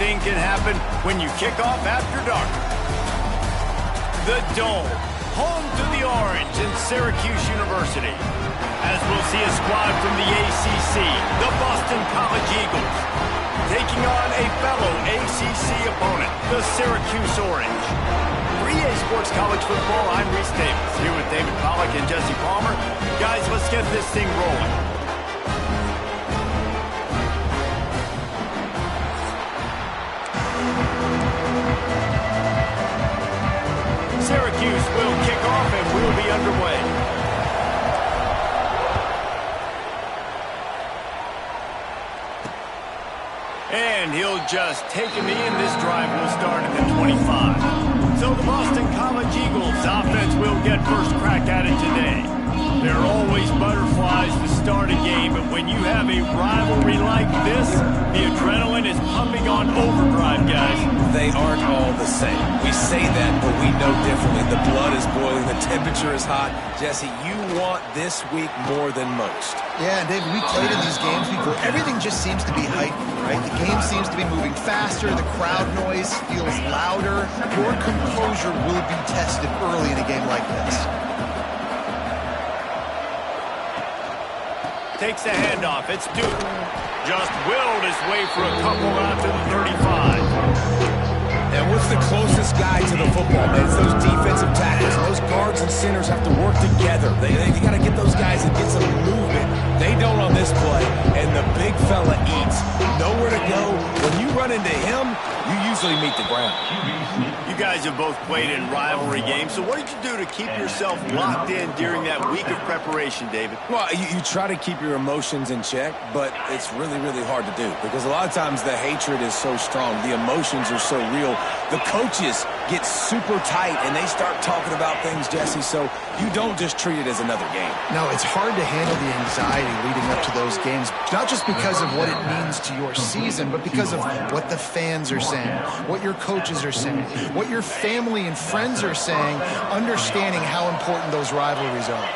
anything can happen when you kick off after dark. The Dome, home to the Orange and Syracuse University. As we'll see a squad from the ACC, the Boston College Eagles, taking on a fellow ACC opponent, the Syracuse Orange. For EA Sports College Football, I'm Reese Davis, here with David Pollack and Jesse Palmer. Guys, let's get this thing rolling. Syracuse will kick off and we'll be underway. And he'll just take a knee, and this drive will start at the 25. So the Boston College Eagles offense will get first crack at it today. There are always butterflies to start a game, but when you have a rivalry like this, the adrenaline is pumping on overdrive, guys. They aren't all the same. We say that, but we know differently. The blood is boiling. The temperature is hot. Jesse, you want this week more than most. Yeah, and David, we played in these games before. Everything just seems to be heightened, right? The game seems to be moving faster. The crowd noise feels louder. Your composure will be tested early in a game like this. Takes the handoff. It's Duke. Just willed his way for a couple out to the 35. And what's the closest guy to the football, man? It's those defensive tackles. Those guards and centers have to work together. They got to get those guys and get some movement. They don't on this play, and the big fella eats. Nowhere to go. When you run into him, you usually meet the ground. You guys have both played in rivalry games, so what did you do to keep yourself locked in during that week of preparation, David? Well, you try to keep your emotions in check, but it's really, really hard to do because a lot of times the hatred is so strong. The emotions are so real. The coaches get super tight, and they start talking about things, Jesse, so you don't just treat it as another game. No, it's hard to handle the anxiety leading up to those games, not just because of what it means to your season, but because of what the fans are saying, what your coaches are saying, what your family and friends are saying, understanding how important those rivalries are.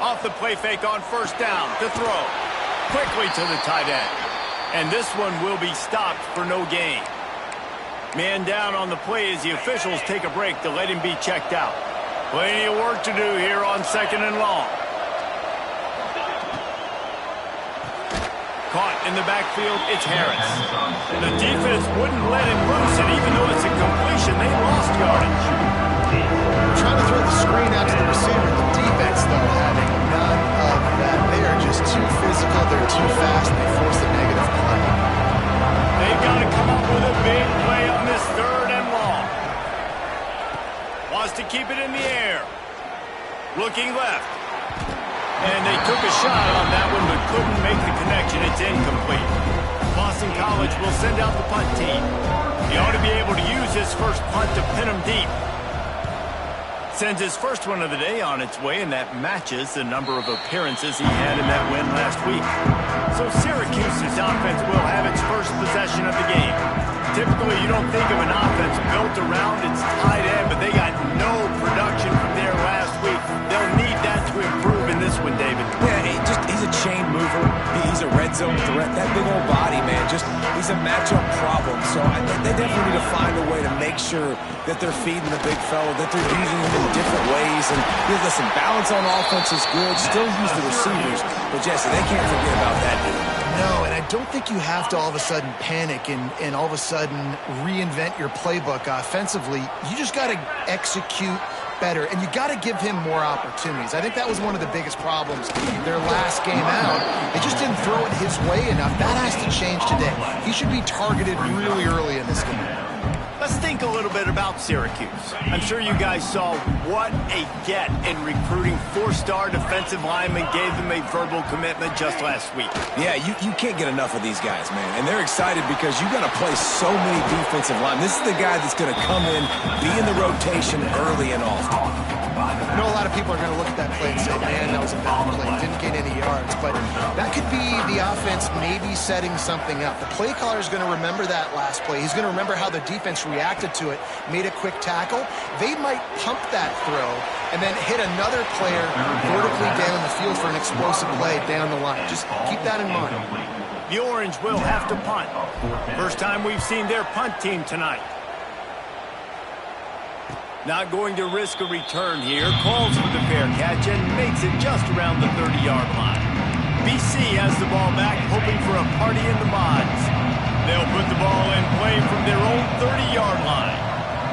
Off the play fake on first down to throw. Quickly to the tight end. And this one will be stopped for no gain. Man down on the play as the officials take a break to let him be checked out. Plenty of work to do here on second and long. Caught in the backfield, it's Harris. The defense wouldn't let him loose, and even though it's a completion, they lost yardage. Trying to throw the screen out to the receiver. The defense, though, having none of that. They are just too physical. They're too fast. They force the negative play. They've got to come up with a big play on this third and long. Wants to keep it in the air. Looking left. And they took a shot on that one, but couldn't make the connection. It's incomplete. Boston College will send out the punt team. He ought to be able to use his first punt to pin him deep. Sends his first one of the day on its way, and that matches the number of appearances he had in that win last week. So Syracuse's offense will have its first possession of the game. Typically, you don't think of an offense built around its tight end, but they got no production from there last week. They'll need that to improve in this one, David. Yeah, he's a chain mover. He's a red zone threat. That big old body, man, he's a matchup problem. So I think they definitely need to find a way to make sure that they're feeding the big fella, that they're using him in different ways. And listen, balance on offense is good. Still use the receivers. But, Jesse, they can't forget about that dude. No, and I don't think you have to all of a sudden panic and all of a sudden reinvent your playbook offensively. You just got to execute better, and you got to give him more opportunities. I think that was one of the biggest problems their last game out. They just didn't throw it his way enough. That has to change today. He should be targeted really early in this game. Let's think a little bit about Syracuse. I'm sure you guys saw what a get in recruiting four-star defensive linemen, gave them a verbal commitment just last week. Yeah, you can't get enough of these guys, man. And they're excited because you got to play so many defensive linemen. This is the guy that's going to come in, be in the rotation early and often. I know a lot of people are going to look at that play and say, man, that was a bad play. Didn't get any yards. But that could be the offense maybe setting something up. The play caller is going to remember that last play. He's going to remember how the defense reacted to it, made a quick tackle. They might pump that throw and then hit another player vertically down the field for an explosive play down the line. Just keep that in mind. The Orange will have to punt. First time we've seen their punt team tonight. Not going to risk a return here. Calls for the fair catch and makes it just around the 30-yard line. BC has the ball back, hoping for a party in the mods. They'll put the ball in play from their own 30-yard line.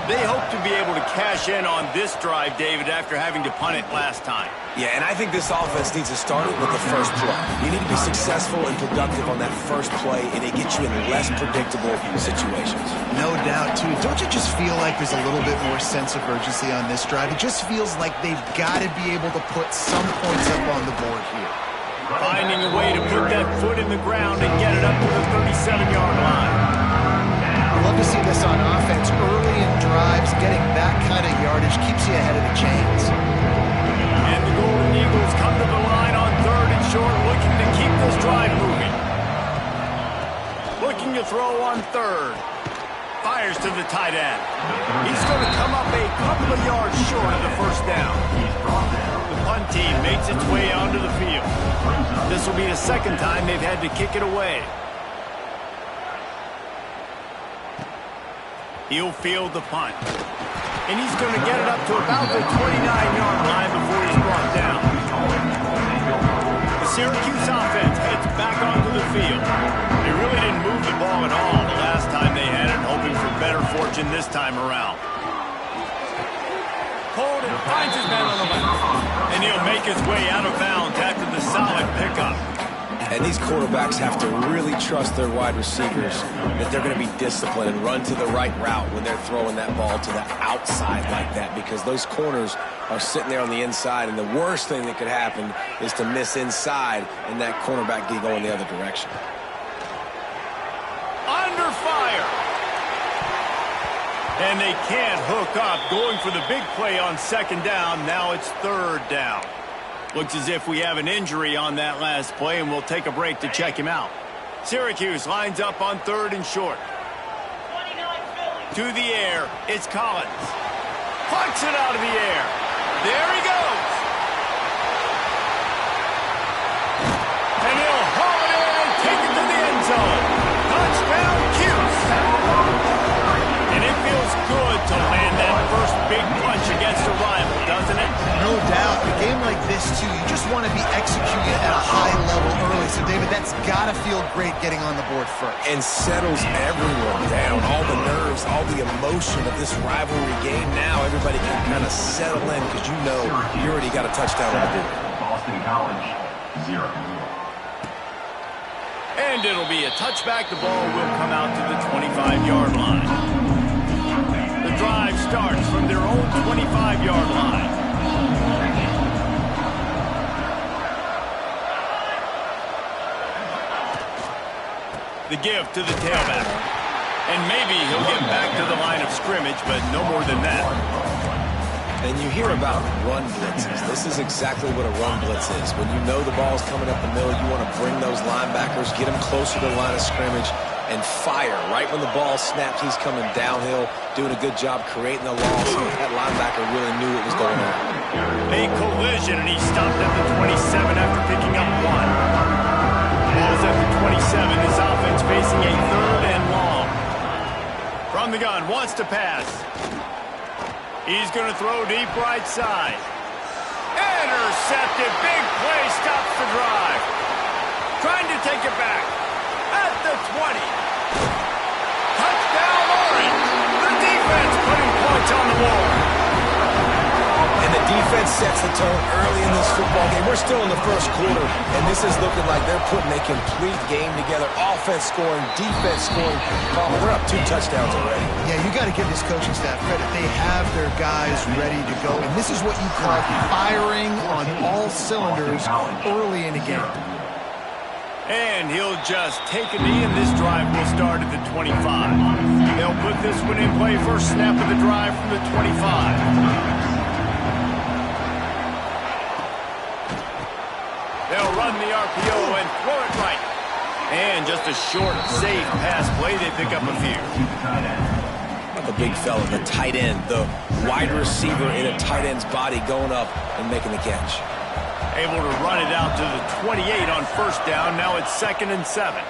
They hope to be able to cash in on this drive, David, after having to punt it last time. Yeah, and I think this offense needs to start with the first play. You need to be successful and productive on that first play, and it gets you in less predictable situations. No doubt, too. Don't you just feel like there's a little bit more sense of urgency on this drive? It just feels like they've got to be able to put some points up on the board here. Finding a way to put that foot in the ground and get it up to the 37-yard line. I love to see this on offense. Early in drives, getting that kind of yardage keeps you ahead of the chains. And the Golden Eagles come to the line on 3rd and short, looking to keep this drive moving. Looking to throw on 3rd. Fires to the tight end. He's going to come up a couple of yards short of the first down. The punt team makes its way onto the field. This will be the second time they've had to kick it away. He'll field the punt. And he's going to get it up to about the 29-yard line before he's brought down. The Syracuse offense heads back onto the field. They really didn't move the ball at all the last time they had it, hoping for better fortune this time around. Holden finds his man on the left. And he'll make his way out of bounds after the solid pickup. And these quarterbacks have to really trust their wide receivers that they're going to be disciplined and run to the right route when they're throwing that ball to the outside like that, because those corners are sitting there on the inside, and the worst thing that could happen is to miss inside and that cornerback be going the other direction. Under fire. And they can't hook up, going for the big play on 2nd down. Now it's 3rd down. Looks as if we have an injury on that last play, and we'll take a break to check him out. Syracuse lines up on 3rd and short. To the air, it's Collins. Plucks it out of the air. There he goes. And he'll haul it in and take it to the end zone. Touchdown, Cuse. And it feels good to land that first big punch against a rival, doesn't it? No doubt. A game like this, too, you just want to be executing at a high level early. So, David, that's got to feel great getting on the board first. And settles everyone down. All the nerves, all the emotion of this rivalry game. Now everybody can kind of settle in because you know you already got a touchdown on the board. Boston College, 0. And it'll be a touchback. The ball will come out to the 25-yard line. The drive starts from their own 25-yard line. The give to the tailback. And maybe he'll get back to the line of scrimmage, but no more than that. And you hear about run blitzes. This is exactly what a run blitz is. When you know the ball's coming up the middle, you want to bring those linebackers, get them closer to the line of scrimmage, and fire. Right when the ball snaps, he's coming downhill, doing a good job creating the loss. That linebacker really knew what was going on. A collision, and he stopped at the 27 after picking up 1. Ball's at the 27. This offense facing a 3rd and long. From the gun, wants to pass. He's going to throw deep right side. Intercepted. Big play stops the drive. Trying to take it back. At the 20. Touchdown, Orange. The defense putting points on the board. And the defense sets the tone early in this football game. We're still in the first quarter, and this is looking like they're putting a complete game together. Offense scoring, defense scoring. They're up 2 touchdowns already. Yeah, you got to give this coaching staff credit. They have their guys ready to go, and this is what you call firing on all cylinders early in a game. And he'll just take a knee, and this drive will start at the 25. They'll put this one in play first snap of the drive from the 25. They'll run the RPO and throw it right. And just a short, safe pass play. They pick up a few. The big fella, the tight end, the wide receiver in a tight end's body going up and making the catch. Able to run it out to the 28 on first down. Now it's 2nd and 7.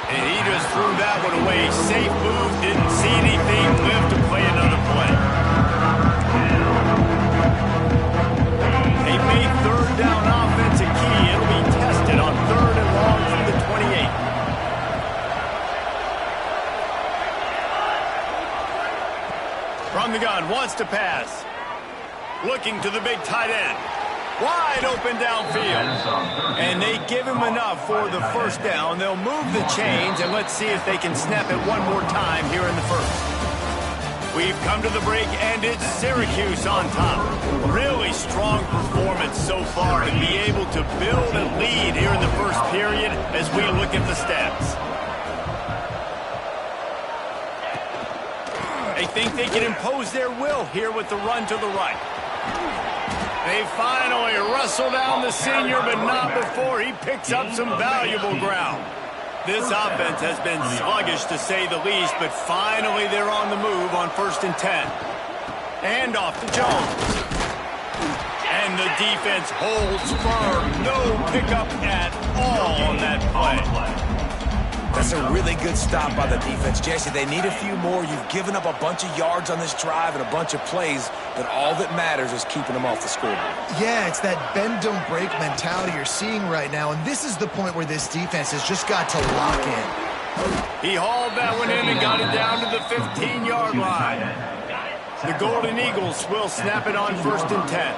And he just threw that one away. Safe move, didn't see anything, lived to play another play. They made third down offense a key. It'll be tested on 3rd and long from the 28. From the gun, wants to pass. Looking to the big tight end. Wide open downfield. And they give him enough for the first down. They'll move the chains, and let's see if they can snap it one more time here in the first. We've come to the break, and it's Syracuse on top. Really strong performance so far to be able to build a lead here in the first period as we look at the stats. They think they can impose their will here with the run to the right. They finally wrestle down the senior, but not before he picks up some valuable ground. This offense has been sluggish, to say the least, but finally they're on the move on 1st and 10. And off to Jones. And the defense holds firm. No pickup at all on that play. That's a really good stop by the defense. Jesse, they need a few more. You've given up a bunch of yards on this drive and a bunch of plays, but all that matters is keeping them off the scoreboard. Yeah, it's that bend, don't break mentality you're seeing right now, and this is the point where this defense has just got to lock in. He hauled that one in and got it down to the 15-yard line. The Golden Eagles will snap it on 1st and 10.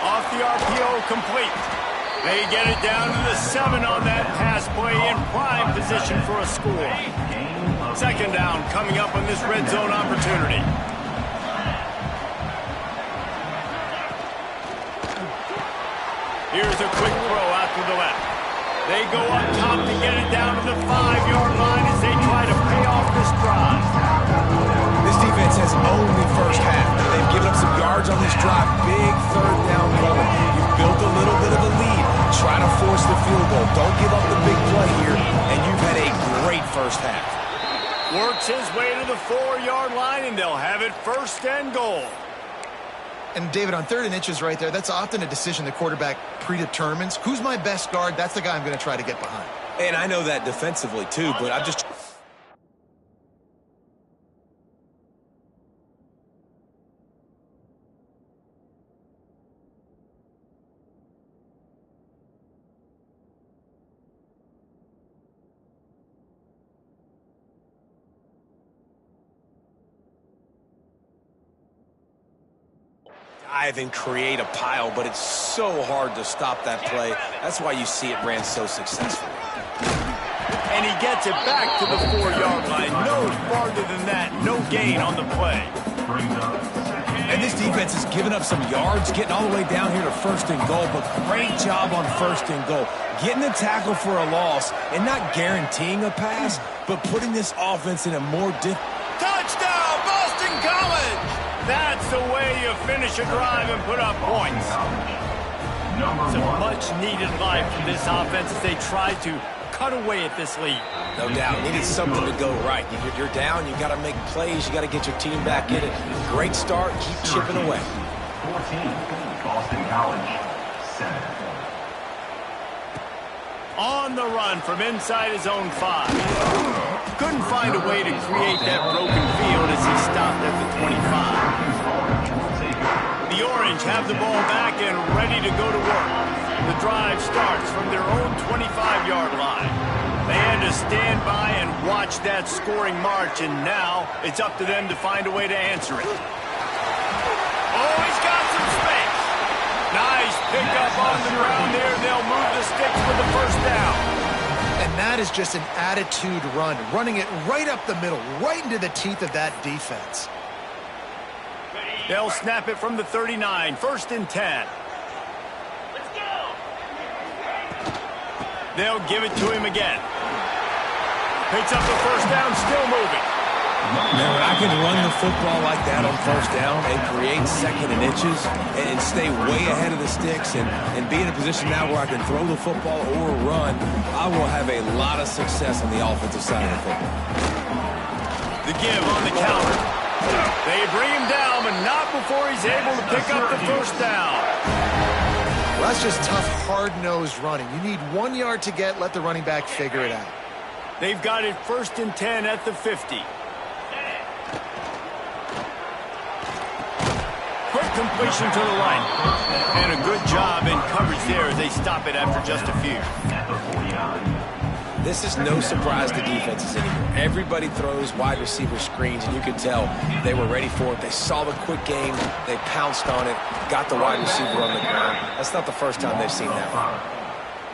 Off the RPO, complete. They get it down to the 7 on that pass play, in prime position for a score. 2nd down coming up on this red zone opportunity. Here's a quick throw out to the left. They go up top to get it down to the 5-yard line as they try to pay off this drive. This defense has only first half. They've given up some yards on this drive. Big 3rd down coming. You've built a little bit of a lead. Try to force the field goal. Don't give up the big play here, and you've had a great first half. Works his way to the 4-yard line, and they'll have it 1st and goal. And David, on 3rd and inches right there, that's often a decision the quarterback predetermines. Who's my best guard? That's the guy I'm going to try to get behind. And I know that defensively, too, but I'm just... dive and create a pile, but it's so hard to stop that play. That's why you see it ran so successfully. And he gets it back to the 4-yard line. No farther than that. No gain on the play. And this defense has given up some yards, getting all the way down here to 1st and goal, but great job on 1st and goal. Getting the tackle for a loss and not guaranteeing a pass, but putting this offense in a more touchdown, Boston College! That's the way you finish a drive and put up points. It's a much-needed life from this offense as they try to cut away at this lead. No doubt. Needed something to go right. You're down. You got to make plays. You got to get your team back in it. Great start. Keep chipping away. 14, Boston College, 7. On the run from inside his own 5. Couldn't find a way to create that broken field as he stopped at the 25. The Orange have the ball back and ready to go to work. The drive starts from their own 25-yard line. They had to stand by and watch that scoring march, and now it's up to them to find a way to answer it. Oh, he's got some space. Nice pickup on the ground there. They'll move the sticks for the 1st down. And that is just an attitude run, running it right up the middle, right into the teeth of that defense. They'll snap it from the 39, 1st and 10. They'll give it to him again. Picks up the 1st down, still moving. Man, when I can run the football like that on 1st down and create 2nd and inches and stay way ahead of the sticks and be in a position now where I can throw the football or run, I will have a lot of success on the offensive side of the football. The give on the counter. They bring him down, but not before he's able to pick up the 1st down. Well, that's just tough, hard-nosed running. You need 1 yard to get, let the running back figure it out. They've got it 1st and 10 at the 50. Quick completion to the line. And a good job in coverage there as they stop it after just a few. This is no surprise to defenses anymore. Everybody throws wide receiver screens, and you can tell they were ready for it. They saw the quick game. They pounced on it, got the wide receiver on the ground. That's not the first time they've seen that one.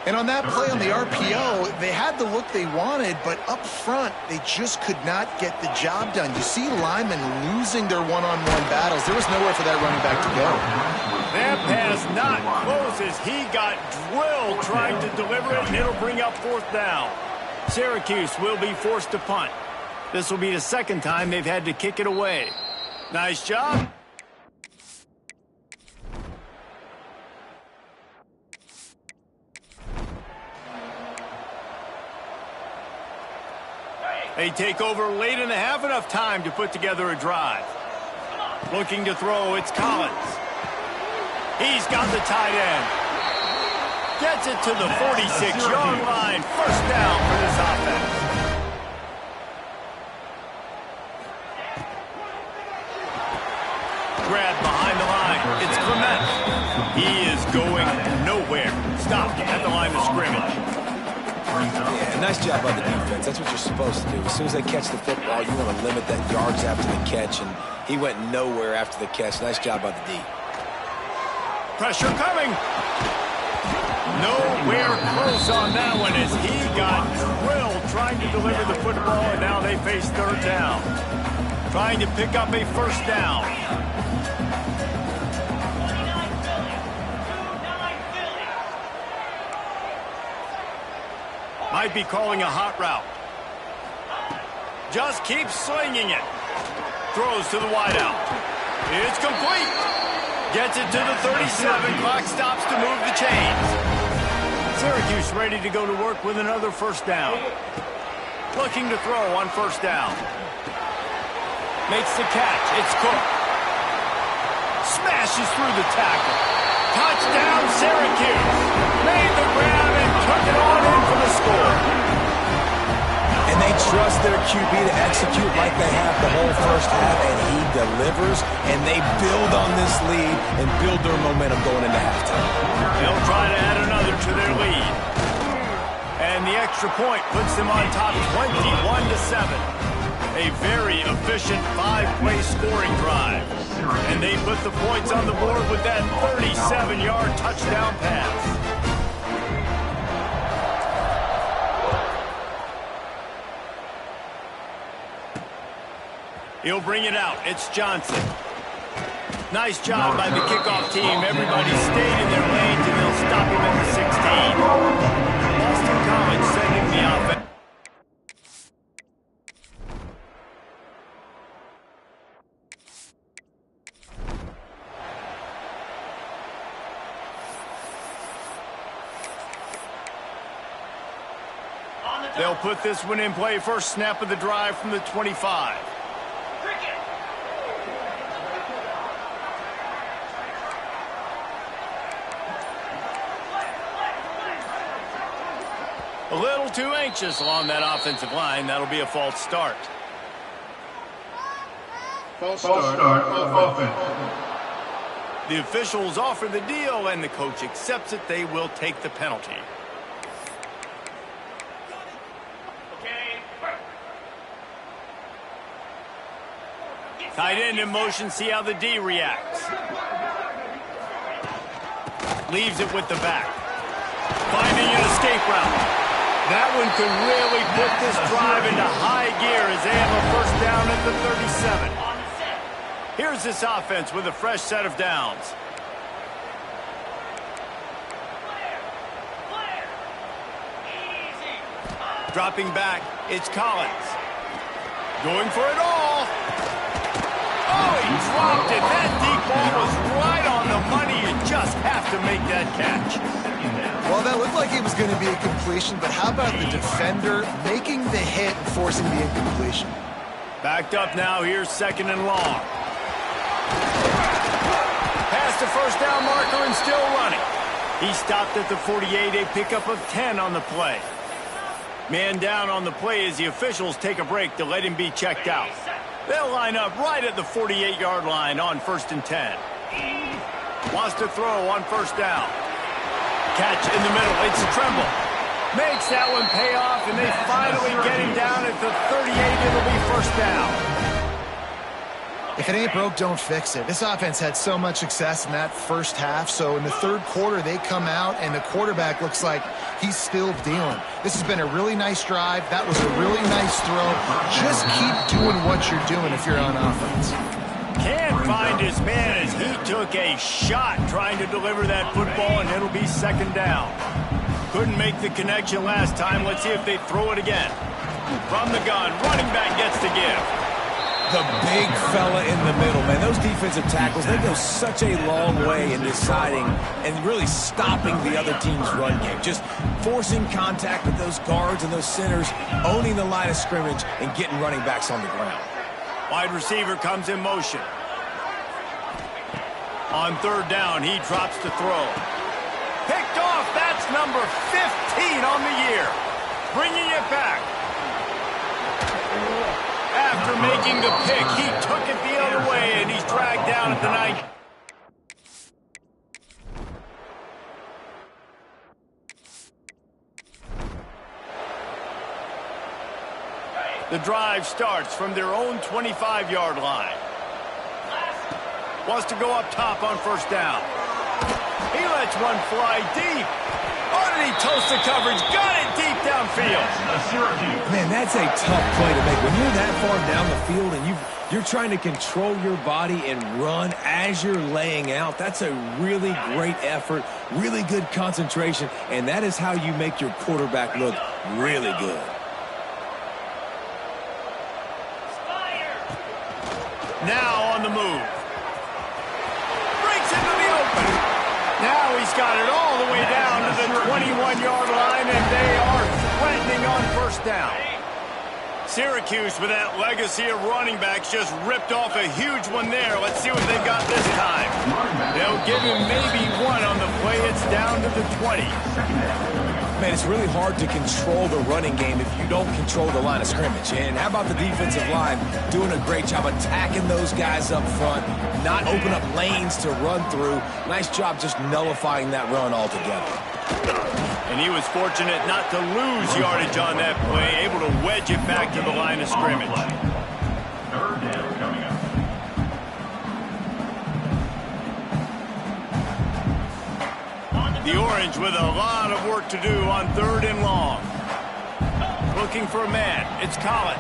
And on that play on the RPO, they had the look they wanted, but up front, they just could not get the job done. You see linemen losing their one-on-one battles. There was nowhere for that running back to go. That pass not close as he got drilled trying to deliver it, and it'll bring up 4th down. Syracuse will be forced to punt. This will be the 2nd time they've had to kick it away. Nice job. They take over late in the half, enough time to put together a drive. Looking to throw, it's Collins. He's got the tight end. Gets it to the 46-yard line. 1st down for this offense. Grab behind the line. It's Clement. He is going nowhere. Stopped at the line of scrimmage. Yeah, nice job by the defense. That's what you're supposed to do. As soon as they catch the football, you want to limit that yards after the catch, and he went nowhere after the catch. Nice job by the D. Pressure coming. Nowhere close on that one as he got drilled trying to deliver the football, and now they face 3rd down. Trying to pick up a 1st down. Might be calling a hot route. Just keeps slinging it. Throws to the wideout. It's complete. Gets it to the 37. Clock stops to move the chains. Syracuse ready to go to work with another 1st down. Looking to throw on 1st down. Makes the catch. It's Cook. Smashes through the tackle. Touchdown, Syracuse. Made the grab and took it on in for the score. And they trust their QB to execute like they have the whole 1st half, and he delivers, and they build on this lead and build their momentum going into halftime. They'll try to add another to their lead. And the extra point puts them on top 21-7. A very efficient 5-play scoring drive. And they put the points on the board with that 37-yard touchdown pass. He'll bring it out. It's Johnson. Nice job by the kickoff team. Everybody stayed in their lanes, and they'll stop him at the 16. Boston College sending the offense. They'll put this one in play. 1st snap of the drive from the 25. A little too anxious along that offensive line. That'll be a false start. False start of offense. The officials offer the deal, and the coach accepts it. They will take the penalty. Tight end in motion. See how the D reacts. Leaves it with the back. Finding an escape route. That one could really put this drive into high gear as they have a 1st down at the 37. Here's this offense with a fresh set of downs. Dropping back, it's Collins. Going for it all. Oh, he dropped it. That deep ball was right on the money. You just have to make that catch. Well, that looked like it was going to be a completion, but how about the defender making the hit and forcing the incompletion? Backed up now. Here's 2nd and long. Past the 1st down marker and still running. He stopped at the 48, a pickup of 10 on the play. Man down on the play as the officials take a break to let him be checked out. They'll line up right at the 48-yard line on 1st and 10. Wants to throw on 1st down. Catch in the middle. It's Tremble. Makes that one pay off, and they finally get him down at the 38. It'll be 1st down. If it ain't broke, don't fix it. This offense had so much success in that first half, so in the third quarter, they come out, and the quarterback looks like he's still dealing. This has been a really nice drive. That was a really nice throw. Just keep doing what you're doing if you're on offense. Can't find his man as he took a shot trying to deliver that football, and it'll be 2nd down. Couldn't make the connection last time. Let's see if they throw it again. From the gun, running back gets to give. The big fella in the middle, man. Those defensive tackles, they go such a long way in deciding and really stopping the other team's run game. Just forcing contact with those guards and those centers, owning the line of scrimmage, and getting running backs on the ground. Wide receiver comes in motion. On 3rd down, he drops to throw. Picked off. That's number 15 on the year. Bringing it back. After making the pick, he took it the other way, and he's dragged down at the 9. The drive starts from their own 25-yard line. Wants to go up top on 1st down. He lets one fly deep. Oh, did he toast the coverage? Got it deep downfield. Man, that's a tough play to make. When you're that far down the field and you're trying to control your body and run as you're laying out, that's a really great effort, really good concentration, and that is how you make your quarterback look really good. Now on the move. Breaks into the open. Now he's got it all the way down to the 21-yard line, and they are threatening on 1st down. Syracuse, with that legacy of running backs, just ripped off a huge one there. Let's see what they got this time. They'll give him maybe one on the play. It's down to the 20. Man, it's really hard to control the running game if you don't control the line of scrimmage. And how about the defensive line doing a great job attacking those guys up front, not open up lanes to run through. Nice job just nullifying that run altogether. And he was fortunate not to lose yardage on that play, able to wedge it back to the line of scrimmage. 3rd down coming up. The Orange with a lot of work to do on 3rd and long. Looking for a man. It's Collins.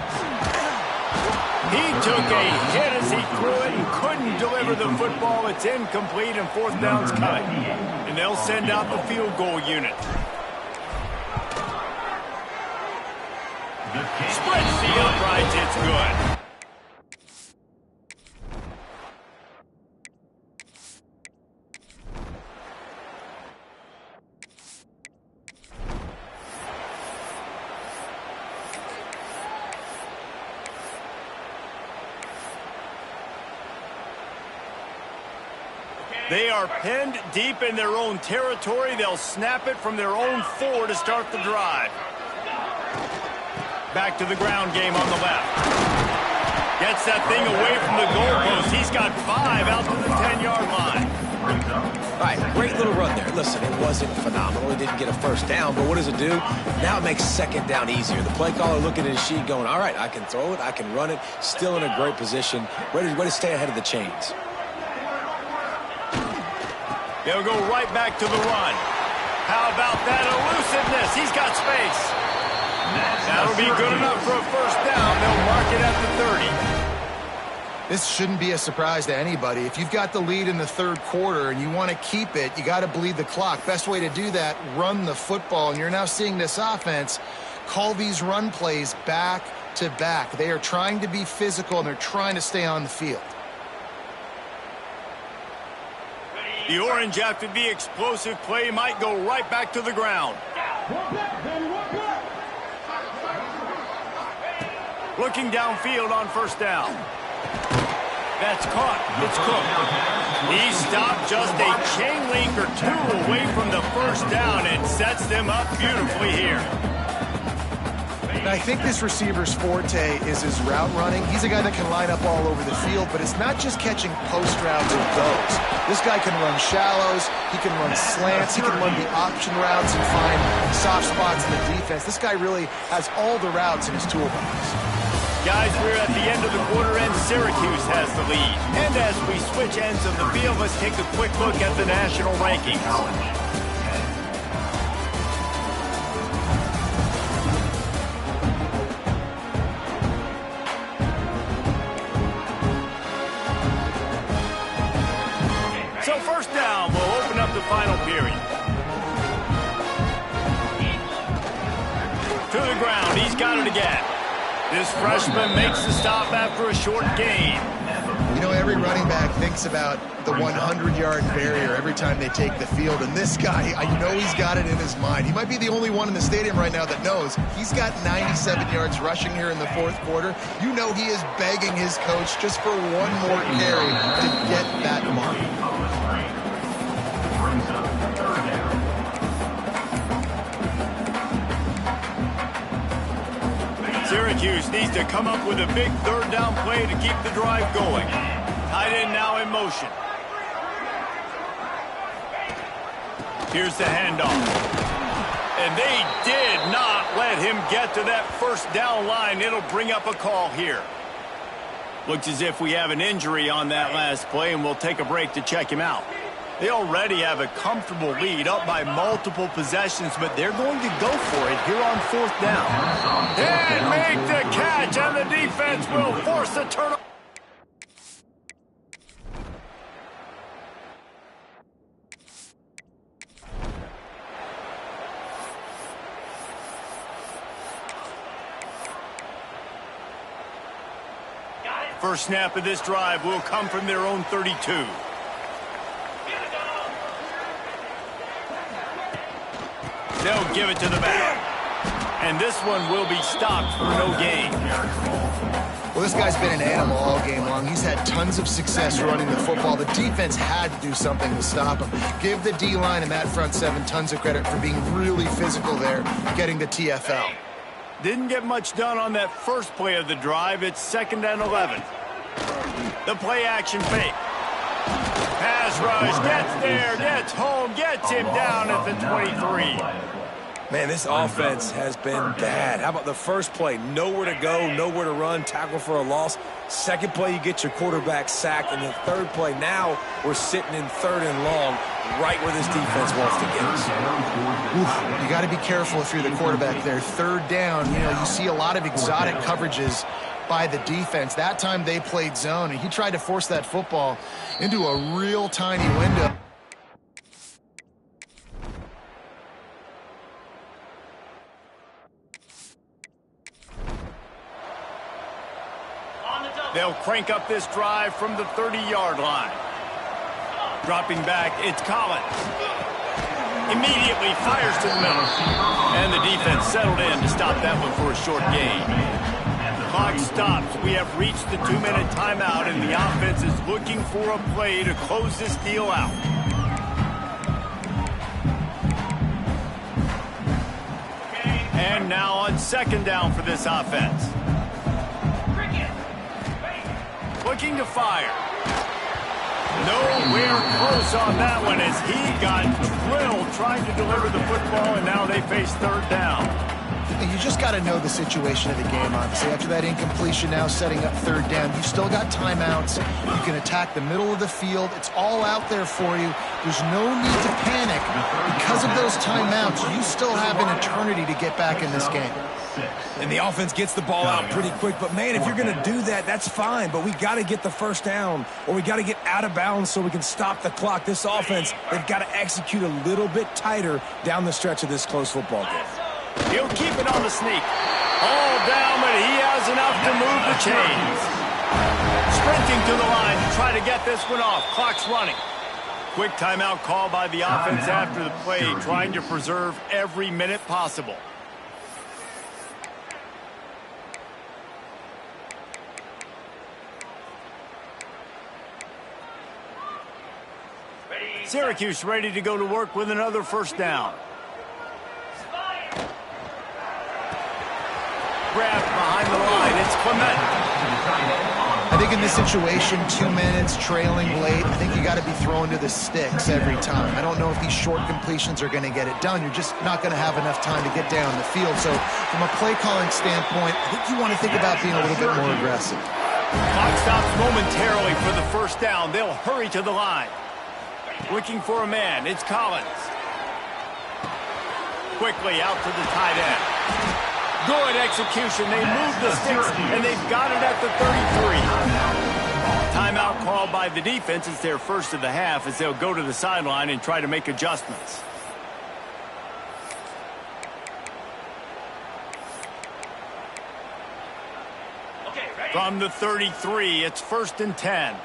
He took a hit as he threw it and couldn't deliver the football. It's incomplete, and 4th down's cut. And they'll send out the field goal unit. Splits the uprights. It's good. They are pinned deep in their own territory. They'll snap it from their own 4 to start the drive. Back to the ground game on the left. Gets that thing away from the goalpost. He's got 5 out to the 10-yard line. All right, great little run there. Listen, it wasn't phenomenal. He didn't get a 1st down, but what does it do? Now it makes 2nd down easier. The play caller looking at his sheet going, all right, I can throw it, I can run it, still in a great position, ready to stay ahead of the chains. They'll go right back to the run. How about that elusiveness? He's got space. That'll be good enough for a 1st down. They'll mark it at the 30. This shouldn't be a surprise to anybody. If you've got the lead in the 3rd quarter and you want to keep it, you got to bleed the clock. Best way to do that, run the football. And you're now seeing this offense call these run plays back to back. They are trying to be physical, and they're trying to stay on the field. The Orange, after the explosive play, might go right back to the ground. Looking downfield on 1st down. That's caught. It's cooked. He stopped just a chain link or two away from the first down and sets them up beautifully here. And I think this receiver's forte is his route running. He's a guy that can line up all over the field, but it's not just catching post routes and goes. This guy can run shallows, he can run slants, he can run the option routes and find soft spots in the defense. This guy really has all the routes in his toolbox. Guys, we're at the end of the quarter, and Syracuse has the lead. And as we switch ends of the field, let's take a quick look at the national rankings. So first down, we'll open up the final period. To the ground, he's got it again. This freshman makes the stop after a short gain. You know, every running back thinks about the 100-yard barrier every time they take the field, and this guy, I know he's got it in his mind. He might be the only one in the stadium right now that knows he's got 97 yards rushing here in the fourth quarter. You know he is begging his coach just for one more carry to get that mark. Syracuse needs to come up with a big third down play to keep the drive going. Tight end now in motion. Here's the handoff. And they did not let him get to that first down line. It'll bring up a call here. Looks as if we have an injury on that last play, and we'll take a break to check him out. They already have a comfortable lead, up by multiple possessions, but they're going to go for it here on fourth down. And make the catch, and the defense will force a turnover. First snap of this drive will come from their own 32. They'll give it to the back. And this one will be stopped for no gain. Well, this guy's been an animal all game long. He's had tons of success running the football. The defense had to do something to stop him. Give the D-line and that front seven tons of credit for being really physical there, getting the TFL. Didn't get much done on that first play of the drive. It's 2nd and 11. The play action fake. Pass rush, gets there, gets home, gets him down at the 23. Man, this offense has been bad. How about the first play? Nowhere to go, nowhere to run, tackle for a loss. Second play, you get your quarterback sacked. And the third play, now we're sitting in 3rd and long, right where this defense wants to get us. Oof, you got to be careful if you're the quarterback there. 3rd down, you know, you see a lot of exotic coverages by the defense. That time they played zone, and he tried to force that football into a real tiny window. They'll crank up this drive from the 30-yard line. Dropping back, it's Collins. Immediately fires to the middle. And the defense settled in to stop that one for a short gain. The clock stops. We have reached the 2-minute timeout, and the offense is looking for a play to close this deal out. And now on 2nd down for this offense. Looking to fire. Nowhere close on that one as he got drilled trying to deliver the football, and now they face 3rd down. You just got to know the situation of the game, honestly. After that incompletion, now setting up 3rd down, you've still got timeouts. You can attack the middle of the field. It's all out there for you. There's no need to panic. Because of those timeouts, you still have an eternity to get back in this game. And the offense gets the ball out pretty quick. But, man, if you're going to do that, that's fine. But we got to get the first down, or we got to get out of bounds so we can stop the clock. This offense, they've got to execute a little bit tighter down the stretch of this close football game. He'll keep it on the sneak. All down, but he has enough to move the chains. Sprinting to the line to try to get this one off. Clock's running. Quick timeout call by the offense after the play, trying to preserve every minute possible. Syracuse ready to go to work with another first down. Grab behind the line. It's Clement. I think in this situation, 2 minutes, trailing late, I think you got to be throwing to the sticks every time. I don't know if these short completions are going to get it done. You're just not going to have enough time to get down the field. So from a play calling standpoint, I think you want to think about being a little bit more aggressive. Clock stops momentarily for the first down. They'll hurry to the line. Looking for a man. It's Collins. Quickly out to the tight end. Good execution. They move the sticks, and they've got it at the 33. Timeout called by the defense. It's their first of the half as they'll go to the sideline and try to make adjustments. From the 33, it's 1st and 10.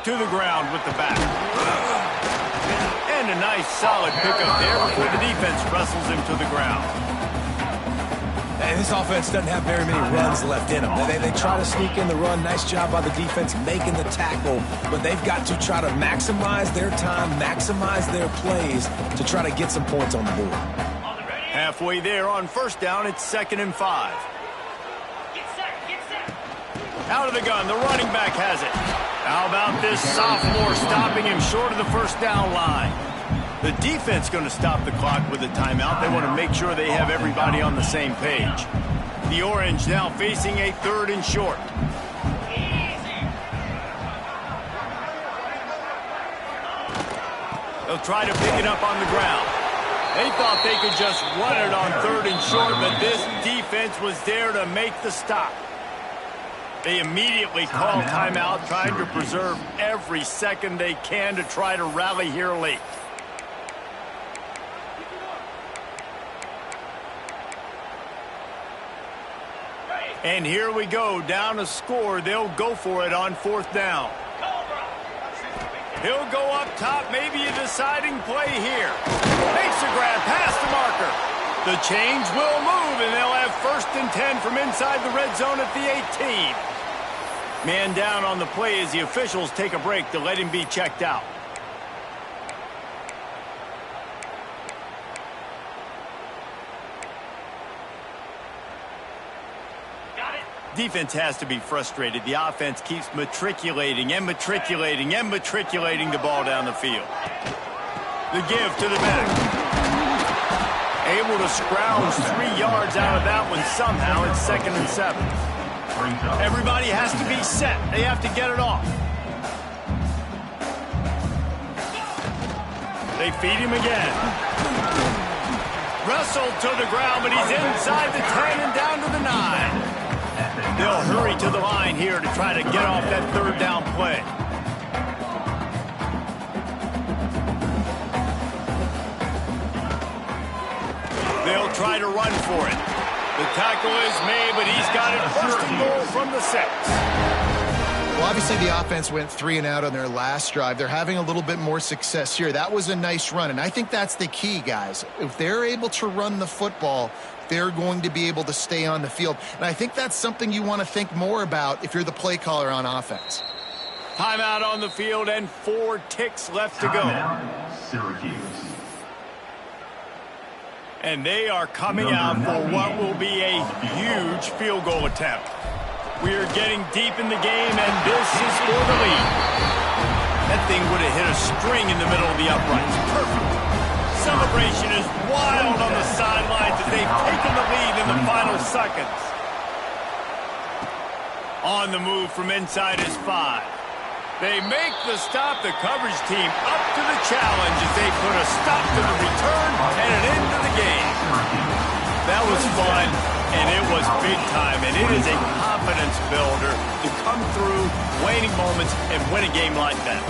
To the ground with the back. And a nice solid pickup there before the defense wrestles him to the ground. And this offense doesn't have very many runs left in them. They try to sneak in the run. Nice job by the defense making the tackle. But they've got to try to maximize their time, maximize their plays to try to get some points on the board. Halfway there on first down, it's 2nd and 5. Out of the gun, the running back has it. How about this sophomore stopping him short of the first down line? The defense going to stop the clock with a timeout. They want to make sure they have everybody on the same page. The Orange now facing a 3rd and short. They'll try to pick it up on the ground. They thought they could just run it on 3rd and short, but this defense was there to make the stop. They immediately call timeout, trying to preserve every second they can to try to rally here late. And here we go, down a score. They'll go for it on 4th down. He'll go up top, maybe a deciding play here. Makes a grab past the marker. The change will move, and they'll have 1st and 10 from inside the red zone at the 18. Man down on the play as the officials take a break to let him be checked out. Defense has to be frustrated. The offense keeps matriculating and matriculating and matriculating the ball down the field. The give to the back. Able to scrounge 3 yards out of that one somehow. It's 2nd and 7. Everybody has to be set. They have to get it off. They feed him again. Wrestled to the ground, but he's inside the 10 and down to the 9. They'll hurry to the line here to try to get off that 3rd down play. They'll try to run for it. The tackle is made, but he's got it 1st and goal from the 6. Well, obviously the offense went 3 and out on their last drive. They're having a little bit more success here. That was a nice run, and I think that's the key, guys. If they're able to run the football, they're going to be able to stay on the field. And I think that's something you want to think more about if you're the play caller on offense. Timeout on the field and 4 ticks left to go. Syracuse. And they are coming out for what will be a huge field goal attempt. We are getting deep in the game, and this is for the lead. That thing would have hit a string in the middle of the uprights. Perfect. Celebration is wild on the sidelines as they've taken the lead in the final seconds. On the move from inside is 5. They make the stop. The coverage team up to the challenge as they put a stop to the return and an end to the game. That was fun, and it was big time, and it is a confidence builder to come through waning moments and win a game like that.